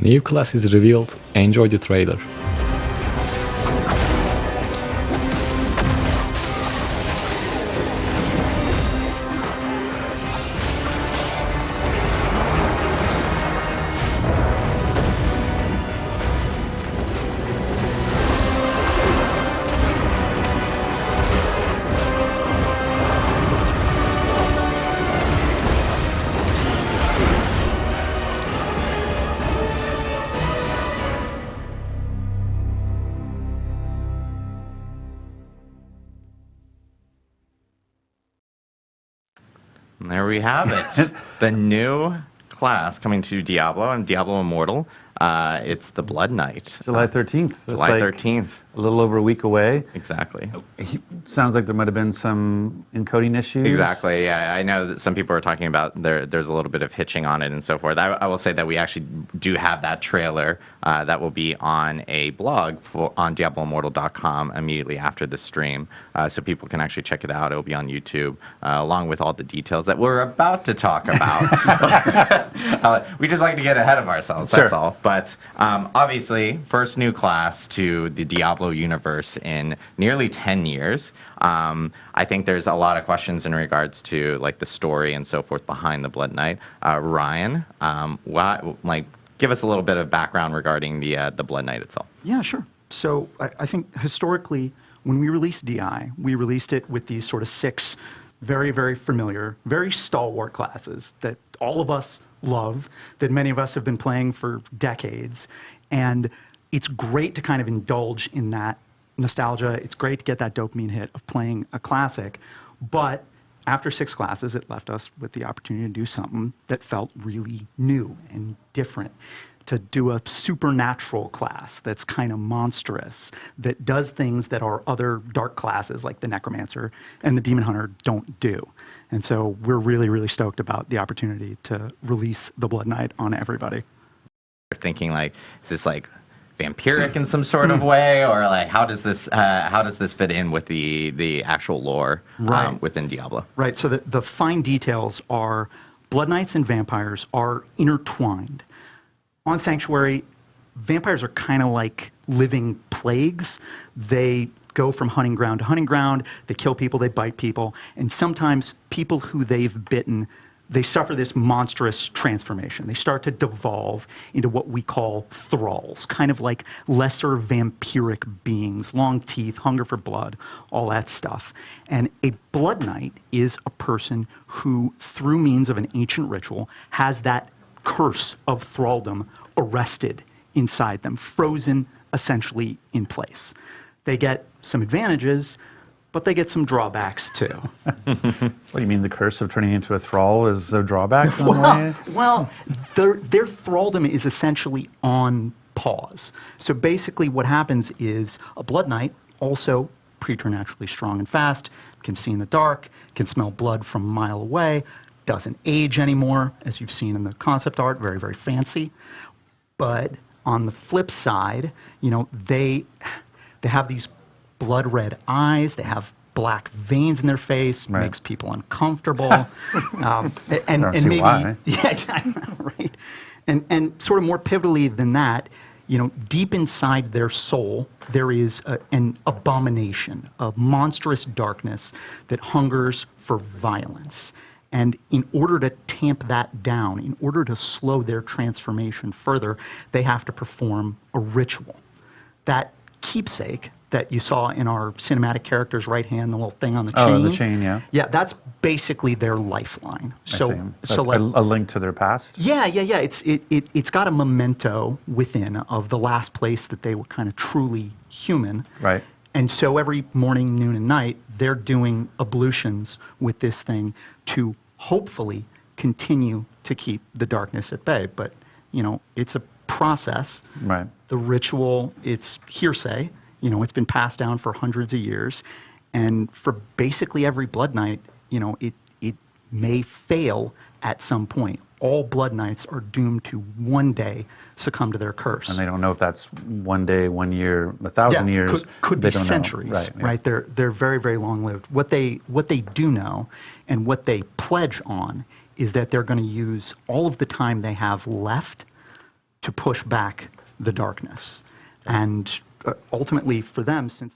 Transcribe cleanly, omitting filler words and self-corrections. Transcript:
New class is revealed. Enjoy the trailer. And there we have it. The new class coming to Diablo and Diablo Immortal. It's the Blood Knight. July 13th. July 13th. A little over a week away. Exactly. Sounds like there might have been some encoding issues. Exactly. Yeah, I know that some people are talking about there's a little bit of hitching on it and so forth. I will say that we actually do have that trailer that will be on a blog on DiabloImmortal.com immediately after the stream, so people can actually check it out. It will be on YouTube along with all the details that we're about to talk about. We just like to get ahead of ourselves. That's Sure. all. But obviously, first new class to the Diablo universe in nearly 10 years. I think there's a lot of questions in regards to like the story and so forth behind the Blood Knight. Ryan, give us a little bit of background regarding the Blood Knight itself. Yeah, sure. So I think historically, when we released DI, we released it with these sort of 6 very, very familiar, very stalwart classes that all of us love, that many of us have been playing for decades. And it's great to kind of indulge in that nostalgia. It's great to get that dopamine hit of playing a classic. But after 6 classes, it left us with the opportunity to do something that felt really new and different. To do a supernatural class that's kind of monstrous, that does things that our other dark classes like the Necromancer and the Demon Hunter don't do. And so we're really, really stoked about the opportunity to release the Blood Knight on everybody. You're thinking like, is this like vampiric in some sort of way, or like how does this fit in with the actual lore within Diablo? Right. So the fine details are Blood Knights and vampires are intertwined. On Sanctuary, vampires are kind of like living plagues. They go from hunting ground to hunting ground. They kill people, they bite people, and sometimes people who they've bitten, they suffer this monstrous transformation. They start to devolve into what we call thralls, kind of like lesser vampiric beings, long teeth, hunger for blood, all that stuff. And a Blood Knight is a person who, through means of an ancient ritual, has that curse of thraldom arrested inside them, frozen essentially in place. They get some advantages, but they get some drawbacks too. What do you mean, the curse of turning into a thrall is a drawback in Well, their thraldom is essentially on pause. So basically what happens is a Blood Knight, also preternaturally strong and fast, can see in the dark, can smell blood from a mile away, doesn't age anymore, as you've seen in the concept art, very, very fancy. But on the flip side, you know, they have these blood red eyes, they have black veins in their face, right. Makes people uncomfortable. and maybe why. Yeah, I know, right. And sort of more pivotally than that, you know, deep inside their soul, there is an abomination, a monstrous darkness that hungers for violence. And in order to tamp that down, in order to slow their transformation further, they have to perform a ritual. That keepsake that you saw in our cinematic character's right hand, the little thing on the chain. Oh, the chain, yeah. Yeah, that's basically their lifeline. So like a link to their past? Yeah. It's got a memento within of the last place that they were kind of truly human. Right. And so every morning, noon, and night, they're doing ablutions with this thing to hopefully continue to keep the darkness at bay. But, you know, it's a process. Right. The ritual, it's hearsay. You know, it's been passed down for hundreds of years. And for basically every Blood Knight, you know, it may fail at some point. All Blood Knights are doomed to one day succumb to their curse. And they don't know if that's 1 day, 1 year, 1,000 years. Could they be don't centuries, know. right? They're very, very long-lived. What they do know and what they pledge on is that they're going to use all of the time they have left to push back the darkness. And ultimately for them, since